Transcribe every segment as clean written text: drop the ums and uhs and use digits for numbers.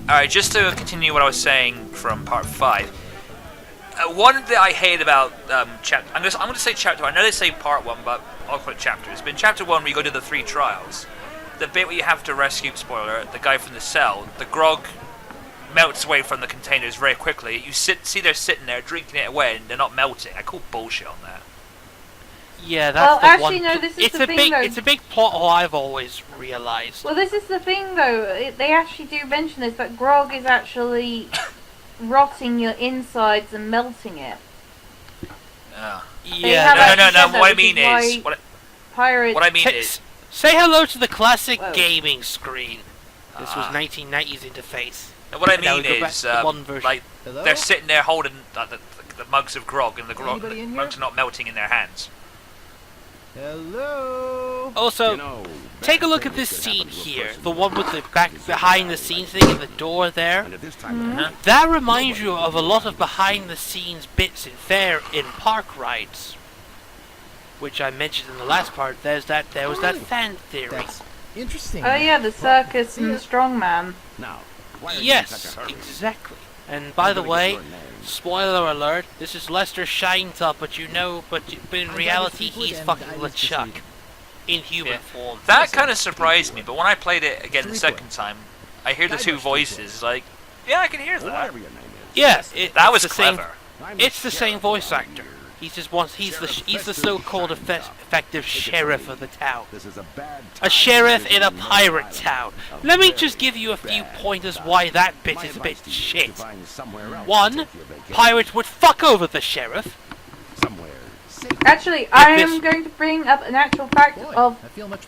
Alright, just to continue what I was saying from part 5. One that I hate about chapter... I'm gonna say chapter 1. I know they say part 1, but I'll call it chapters. But in chapter 1, where you go to the 3 trials, the bit where you have to rescue, spoiler, the guy from the cell, the grog melts away from the containers very quickly. You see they're sitting there drinking it away and they're not melting. I call bullshit on that. Yeah, that's the one. No, this is the thing, though. It's a big plot hole I've always realised. Well, this is the thing, though. They actually do mention this, that grog is actually rotting your insides and melting it. Yeah. No. What I mean is... Pirates... What I mean is... Say hello to the classic gaming screen. This was 1990s interface. And what I mean is, like, they're sitting there holding the mugs of grog, and the mugs are not melting in their hands. Hello. Also, take a look at this scene here, the one with the behind the scenes thing in the door there. That reminds you of a lot of behind the scenes bits in park rides, which I mentioned in the last part. There was that fan theory. That's interesting. Oh yeah, the circus and the strongman. Yes, exactly. And by the way, spoiler alert, this is Lester Shine's but in reality he's fucking LeChuck in human form. That kind of surprised me, but when I played it again the second time, I hear the 2 voices, like, yeah, I can hear that. Yeah, that was clever. It's the same voice actor. He's the so-called effective sheriff of the town. A sheriff in a pirate town. Let me just give you a few pointers why that bit is a bit shit. 1, pirates would fuck over the sheriff. Actually, I am going to bring up an actual fact of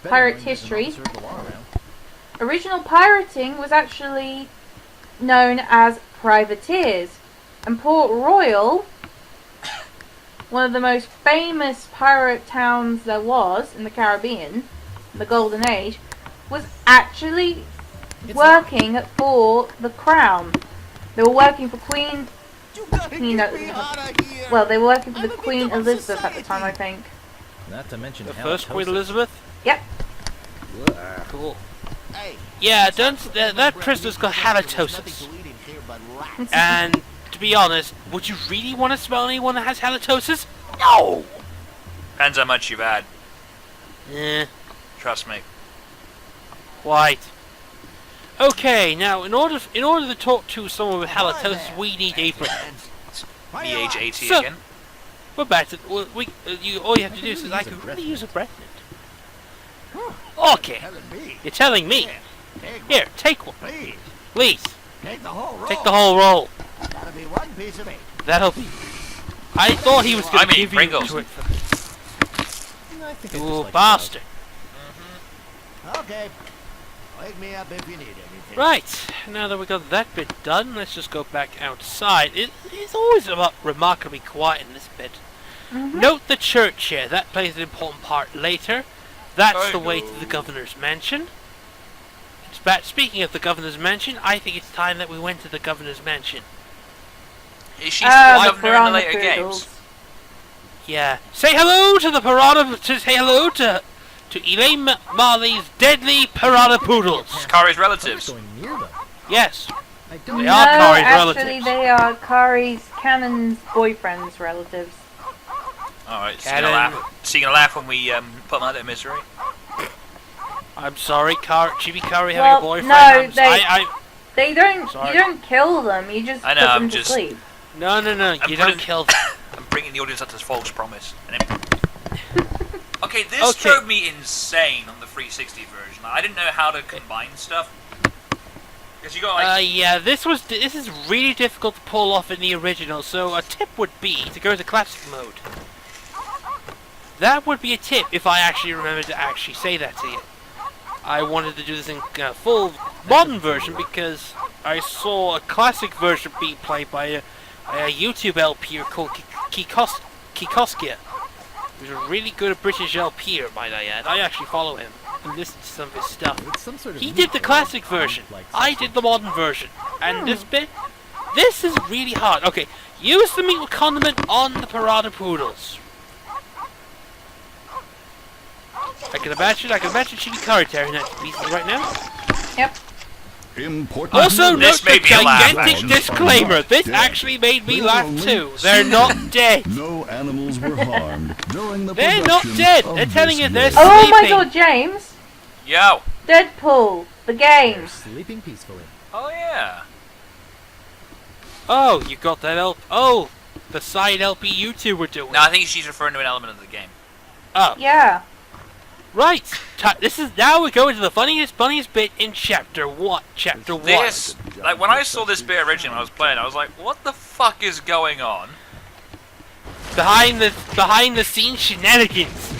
pirate history. Original pirating was actually known as privateers, and Port Royal, one of the most famous pirate towns there was in the Caribbean, the Golden Age, was actually working for the Crown. They were working for Queen... well, they were working for the Queen Elizabeth at the time, I think. Not to mention the first Queen Elizabeth? Yep. Cool. Yeah, that prisoner's got halitosis. And... to be honest, would you really want to smell anyone that has halitosis? No! Depends how much you've had. Trust me. Quite. Okay, now in order to talk to someone with halitosis, we need a Bretton. VH80 again. We're back to all you have to do is I could really use a Bretton. Okay, you're telling me. Here, take one, please. Take the whole roll. That'll be 1 piece of meat. That'll be. I thought he was going to give Pringles. you it. Ooh, bastard. Okay. Wake me up if you need anything. Right, now that we got that bit done, let's just go back outside. It's always remarkably quiet in this bit. Note the church here. That plays an important part later. That's the way to the governor's mansion. Speaking of the governor's mansion, I think it's time that we went to the governor's mansion. Is she still governor in the later games? Yeah. Say hello to the piranha. Say hello to Elaine Marley's deadly piranha poodles. Kari's relatives. Yes. They are Kari's relatives. Actually, they are Kari's Cannon's boyfriend's relatives. Alright, so you're gonna laugh when we put them out of their misery? I'm sorry, Chibi Kari well, having a boyfriend. No, they don't. Sorry. You don't kill them. You just put them to sleep. No. You don't kill them. I'm bringing the audience up to false promise. Okay, this drove me insane on the 360 version. I didn't know how to combine stuff. Because you got like... yeah, this is really difficult to pull off in the original. So a tip would be to go to classic mode. That would be a tip if I actually remembered to actually say that to you. I wanted to do this in full modern version because I saw a classic version being played by a YouTube LPer called Kikoskia. He's a really good British LPer, might I add. I actually follow him and listen to some of his stuff. He did the classic version. I did the modern version. And this is really hard. Okay, use the meat with condiment on the piranha poodles. I can imagine Chibi Kari tearing that to pieces right now. Yep. Important. Also, This note made the me laugh, gigantic actually. disclaimer. This actually made me laugh too. They're not dead. No animals were harmed during the They're not production dead. of They're telling this you they're game. Oh my sleeping. god, James! Yo. Deadpool, the game. Sleeping peacefully. Oh yeah. Oh, you got that LP. Oh, the side LP you two were doing. No, I think she's referring to an element of the game. Oh, Yeah. right. This is now we go into the funniest bit in chapter 1. Chapter 1. This, like, when I saw this bit originally when I was playing, I was like, what the fuck is going on? Behind the scenes shenanigans.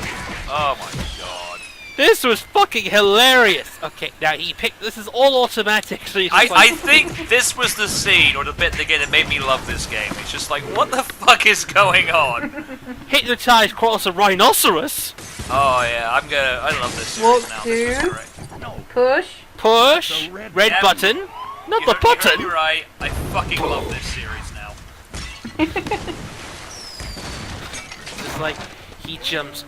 Oh my god. This was fucking hilarious. Okay, now he picked. This is all automatic. So I think this was the scene or the bit in the game that made me love this game. It's just like, what the fuck is going on? hypnotized across a rhinoceros. Oh yeah, I love this series Walk now. to. This was great. Push. Push. Red Yep. button. Not You the heard- you heard button. me right. I fucking love this series now. It's like he jumps.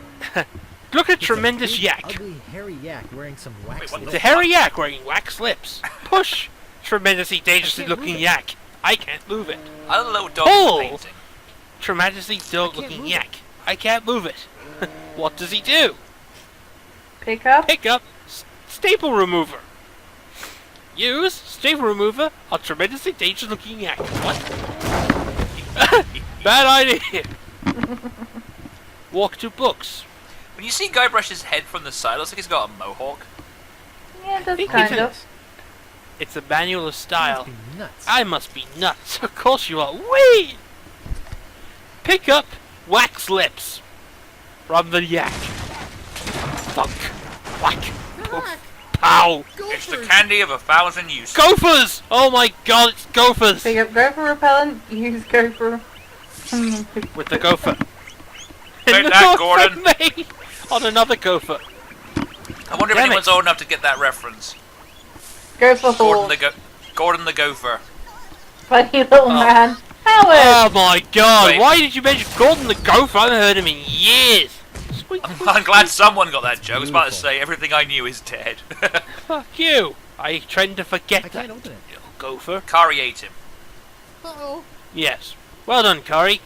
Look at tremendous Big, yak. Ugly, hairy yak wearing some wax Wait, what lips. It's a hairy yak wearing wax lips. Push. Tremendously dangerously looking yak. I can't move it. I love the little dog Pull. painting. Tremendously dog looking yak. I can't move it. What does he do? Pick up. Pick up staple remover. Use staple remover on tremendously dangerous looking yak. What? Bad idea. Walk to books. When you see Guybrush's head from the side, it looks like he's got a mohawk. Yeah, I that's think kind it's of. It's a manual of style. Must be nuts. I must be nuts. Of course you are. Whee! Pick up wax lips from the yak. Thunk. Whack. Oof. Pow. It's the candy of 1,000 uses. Gophers! Oh my god, it's gophers! Pick up gopher repellent. Use gopher. With the gopher. Take And the that, gopher Gordon. made on another gopher. I wonder if Damn anyone's it. old enough to get that reference. Gopher Gordon hall. the Gordon the Gopher. Funny little man. Howard. Oh my god, Wait. why did you mention Gordon the gopher? I haven't heard him in years. Sweet I'm glad someone got that joke. I was about to Beautiful. say everything I knew is dead. fuck you. I tend to forget I that can't open it. little gopher. Kari ate him. Uh-oh. Yes. Well done, Kari.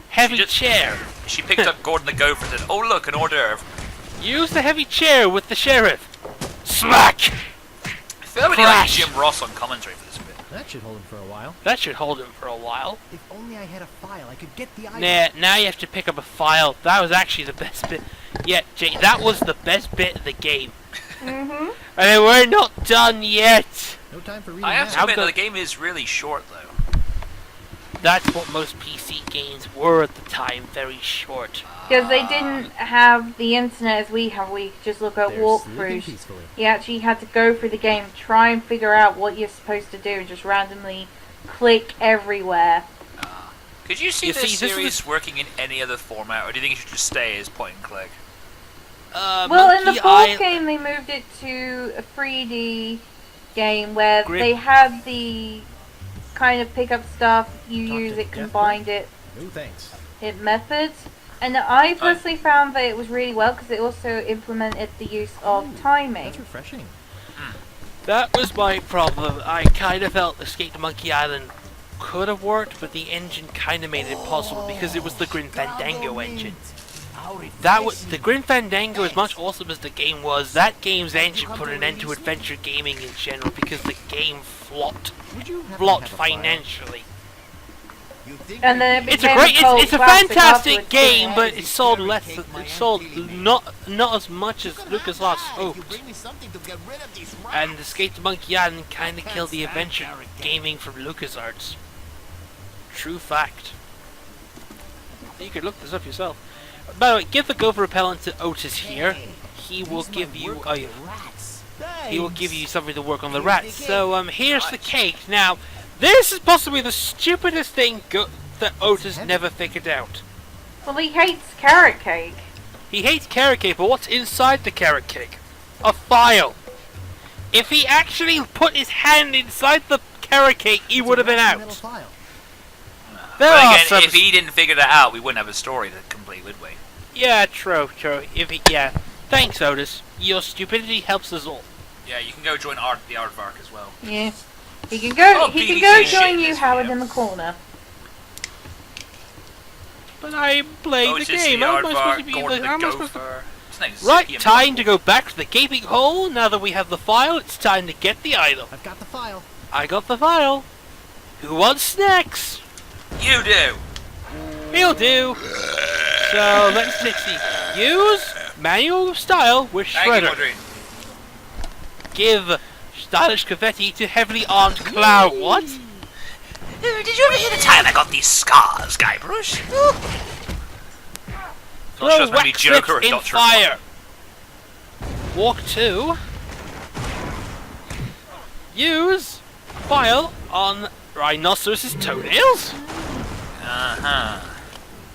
Heavy just- chair. She picked up Gordon the Gopher and said, "Oh look, an hors d'oeuvre." Use the heavy chair with the sheriff. Smack! I feel like we need like Crash. Jim Ross on commentary for this bit. That should hold him for a while. That should hold him for a while. If only I had a file, I could get the item. Nah, now you have to pick up a file. That was actually the best bit. Yeah, Jay, that was the best bit of the game. Mhm. And we're not done yet. No time for reading I have to that. admit good- that the game is really short though. That's what most PC games were at the time, very short. Because they didn't have the internet as we have. We just look at They're sleeping walkthroughs. peacefully. You actually had to go through the game, try and figure out what you're supposed to do, and just randomly click everywhere. Could you see You this see, this series working in any other format, or do you think it should just stay as point and click? Well, in the Monkey fourth Island- game, they moved it to a 3D game where Grip. they had the kind of pick up stuff, you Talk use to it, Jeff combined it, No thanks. methods. And I personally found that it was really well because it also implemented the use of timing. That's refreshing. That was my problem. I kind of felt Escape to Monkey Island could have worked, but the engine kind of made it impossible because it was the Grim Fandango engine. That was the Grim Fandango, as much awesome as the game was. That game's engine put an end to adventure gaming in general because the game flopped Would you happen to flopped have a file? financially. You think And then it It's a became great, cult it's a classic fantastic afterwards, game, too. but it sold less. It sold not as much as LucasArts hoped. And Escape to Monkey Island kind of killed the adventure gaming from LucasArts. True fact. You could look this up yourself. By the way, give the gopher repellent to Otis here. He will give you a. He will give you something to work on the rats. So here's the cake. Now, this is possibly the stupidest thing that Otis never figured out. Well, he hates carrot cake. He hates carrot cake, but what's inside the carrot cake? A file. If he actually put his hand inside the carrot cake, he would have been Metal out. file. There But are again, some. if he didn't figure that out, we wouldn't have a story to complete, would we? Yeah, true. If he, yeah. Thanks, Otis. Your stupidity helps us all. Yeah, you can go join the Aardvark as well. Yeah. He can go. Oh, He can BBC go shit join in you, this Howard, video. in the corner. But I'm playing the it's just game. the How am I supposed to Aardvark, be Gordon the how am I supposed to... Gopher. His name's Right, Zippy and time to Buckle. go back to the gaping hole. Now that we have the file, it's time to get the item. I've got the file. I got the file. Who wants snacks? You do! He'll do. So let's see. Use manual style with Thank you, shredder. Audrey. Give stylish confetti to heavily armed clown. What? Did you ever hear the time I got these scars, Guybrush? Not sure it's maybe wax Joker or slips in Doctor. fire. Walk 2. Use file on rhinoceros's toenails. Uh-huh.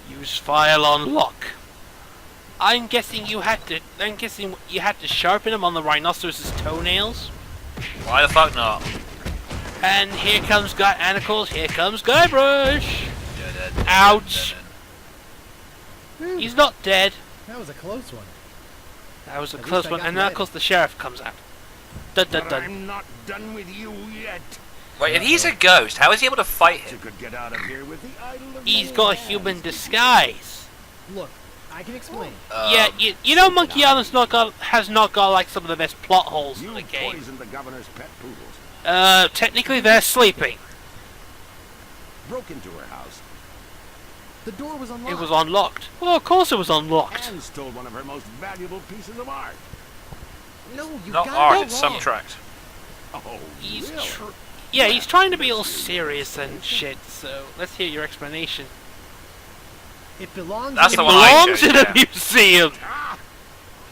Use file on lock. I'm guessing you had to sharpen them on the rhinoceros's toenails. Why the fuck not? And here comes Anacles. Here comes Guybrush. Ouch. He's not dead. That was a close one. That was a At close least I one. got And the now, of item. course, the sheriff comes out. Dun dun But dun. I'm not done with you yet. Wait, if he's a ghost, how is he able to fight You him? could get out of here with the idol of He's my got a hands. human disguise. Look, I can explain. Yeah, you know Monkey Island's has not got like some of the best plot holes in You the game. poisoned the governor's pet poodles. Technically they're sleeping. Broke into her house The door was unlocked. It was unlocked. Well, of course it was unlocked. and stole one of her most valuable pieces of art. No, you Not got art, it it's wrong. subtract. Oh, He's really? yeah, he's trying to be all serious and shit. So let's hear your explanation. It belongs. That's in the one I Belongs chose, in a yeah. museum.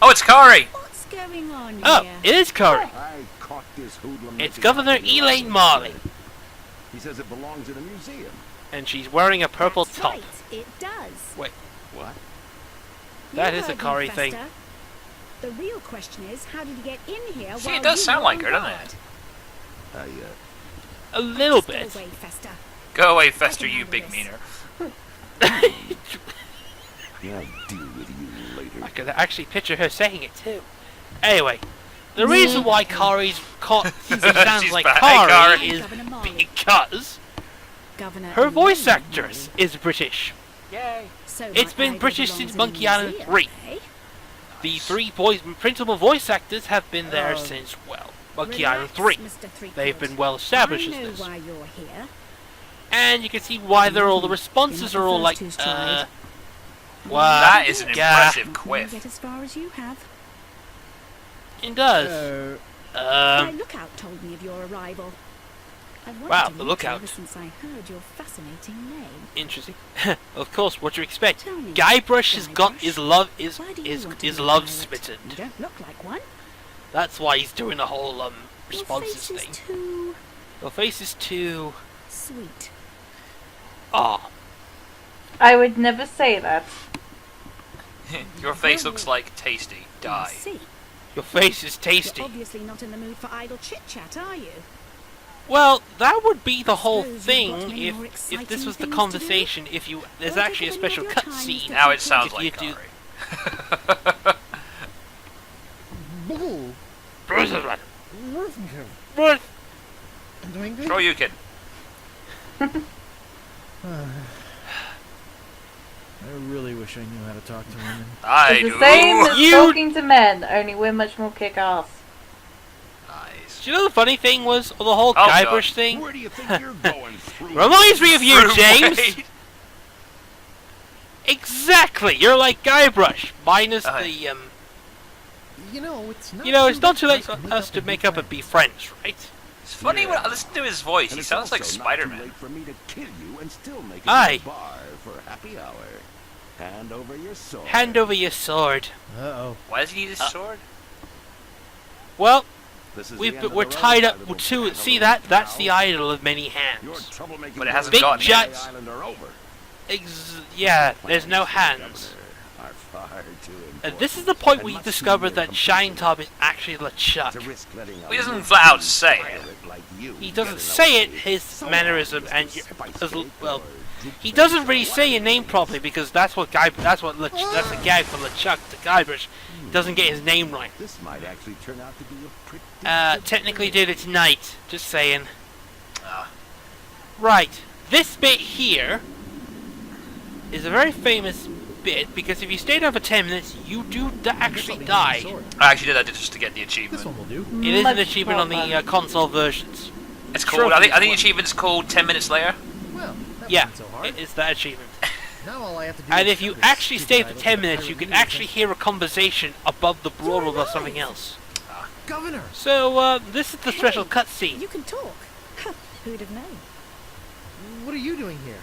Oh, it's Kari! What's going on Oh, here? it is Kari. I caught this hoodlum. It's missing Governor out in the Elaine last Marley. minute. He says it belongs in a museum. And she's wearing a purple That's top. right, it does. What? That You is a heard me, Kari thing. Fester. The real question is, how did you get in here See, while it does you sound were like on her, doesn't guard? it? A little Just go bit. away, Fester. Go away, Fester, I can you handle big this. meaner. I'll deal with you later. I could actually picture her saying it too. Anyway, the reason why Kari's it sounds She's like back. Hey, Kari Kari. is Governor Marley. because Governor her voice Elaine actress Marley. is British. So It's my been idol British belongs since in a Monkey Island museum, 3. eh? The three principal voice actors have been there since, well, Monkey Island 3. Relax, Mr. Threepwood. They've been well established I as know this. why you're here. And you can see why they're all the responses You're are not all the like, first who's tried. what? That is an Yeah. impressive Not gonna quiff. get as far as you have. It does. My lookout told me of your arrival. I've wanted Wow, to the meet you lookout. ever since I heard your fascinating name. Interesting. Of course, what do you expect? Tell me, Guybrush has got Guybrush, his love why do you want to is be a love pirate? smitten. You don't look like one. That's why he's doing the whole responses Your face thing. is too Your face is too sweet. I would never say that. Your face looks like tasty. I Die. see. Your face is tasty. You're obviously not in the mood for idle chit-chat, are you? Well, that would be the whole Suppose you've thing got many more if this exciting was the things to do? conversation. If you there's Or actually a take up any special of your time, cutscene. Mr. Now it sounds If you like do- Kari. But Throw you, kid. I really wish I knew how to talk to women. I It's do. the same as You- talking to men, only we're much more kick-ass. Nice. do you know the funny thing was the whole Oh, Guybrush God. thing Where do you think you're going through? reminds me of you, Through James. Wade. Exactly. You're like Guybrush, minus Oh, the You know, it's not. it's not too late for us to make up and be friends, right? It's funny when I listen to his voice. And He it's sounds like also not too Spider-Man. late for me to kill you and still make it Aye. to the bar for happy hour. Hand over your sword. Hand over your sword. Uh-oh. Why does he need his sword? Well, This is the we're end of the road, tied my up little to pal, see little that. That's the pal. idol of many Your hands. troublemaking But it hasn't days gotten on any. the island are over. Yeah, there's no Plans, hands. Governor, are far too And this is important the point and where you much too discover near that Shine Top is actually to LeChuck. risk letting a He doesn't loose flat out say it. pirate like you He get doesn't in say it, the way. his So mannerism, long and as you, the spice as, cake well, or droop he face doesn't or really say your name whatever. properly because that's what that's a gag for LeChuck to Guybrush. He doesn't get his name right. This might actually turn out to be a pretty Technically did it tonight. Just saying. Ah. Right. This bit here is a very famous bit because if you stay down for 10 minutes, you do actually die. I actually did that just to get the This achievement. one will do. It is Much an achievement on more the fun. console versions. It's called. I think the achievement's called 10 minutes later. Well, that Yeah, wasn't so hard. it is that achievement. Now all I have to do And is if you shove this actually stupid stay for idol 10 to the minutes, you can pirate actually hear a conversation above the brawl of something else. Governor! So, this is the special cutscene. You can talk. Who'd have known? What are you doing here?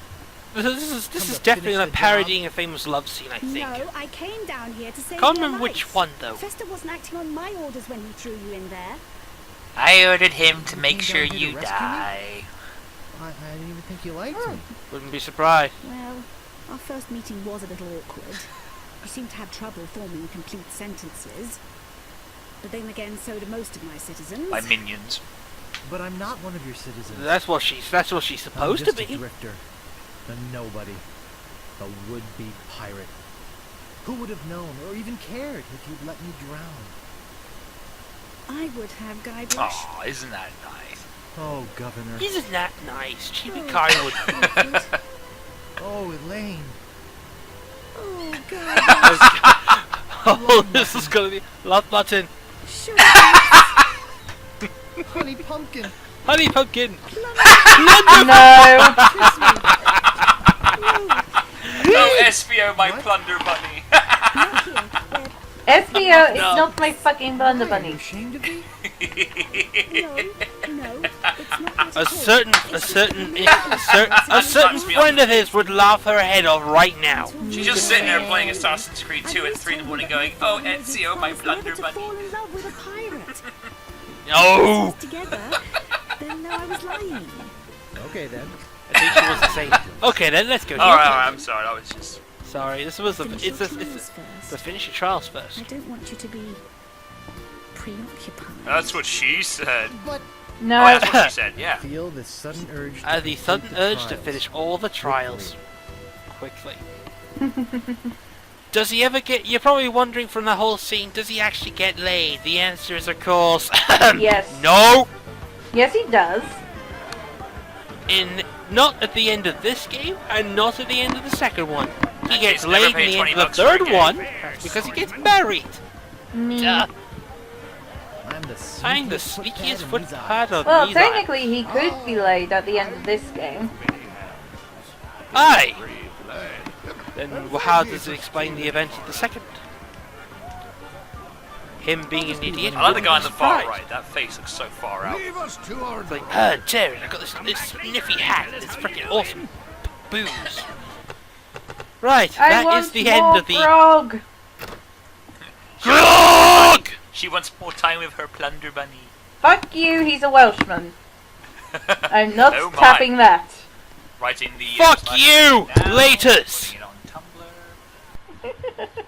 This is Come to definitely finish like the parodying a famous love scene, I think. No, I came down here to save Can't your remember which life. one though. Fester wasn't acting on my orders when he threw you in there. I ordered him to make came sure down here you to rescue me? die. I didn't even think you liked me. Wouldn't be surprised. Well, our first meeting was a little awkward. You seemed to have trouble forming complete sentences. But then again, so do most of my citizens. My minions. But I'm not one of your citizens. That's what she's supposed I'm to just be. a drifter. A nobody. A would-be pirate. Who would have known or even cared if you'd let me drown? I would have Guybrush. Oh, isn't that nice? Oh, Governor. Isn't that nice? Chibi Kari would. Oh, Elaine. Oh, God. Oh, this is gonna be love button. Sure. Honey Pumpkin. Honey pumpkin. No. Oh, SVO, my What? plunder bunny. SBO is No. not my fucking Blunder Why, are you Bunny. ashamed of me? No, it's not that A at all. certain Reminds me of- friend of his would laugh her head off right now. She's just sitting there playing Assassin's Creed 2 at 3 in the morning going, oh, Ezio, my plunder To bunny. fall in love with a pirate. No. Together, then no, I was lying. Okay, then. I think she wasn't saying. Okay, then let's go. Alright, I'm sorry, I was just... Sorry, this was the. Finish It's your the trials first. finish your trials I first. don't want you to be preoccupied. That's what she said. But Oh, No. that's what she said, yeah. feel the sudden urge. To The complete sudden the urge to trials. finish all the trials quickly. Does he ever get? You're probably wondering from the whole scene. Does he actually get laid? The answer is, of course, Yes. no. Yes, he does. Not at the end of this game, and not at the end of the second one. He And gets he's never laid paid in the 20 end of the bucks for a third game. one because he gets married. Me. Duh. I'm I'm the sneakiest footpad of Well, these eyes. technically, he could be laid at the end of this game. Aye. Then how does it explain the event of the second? Him being an idiot. I like the guy on the far Surprised. right. That face looks so far out. Leave us to our It's like, Jared, I got this sniffy hat. It's freaking awesome. Booze. Right, I that want is the more end of the. frog. Grog! She wants more time with her plunder bunny. Fuck you, he's a Welshman. I'm not Oh my. tapping that. Writing the... Fuck slash you! now, Laters! putting it on Tumblr.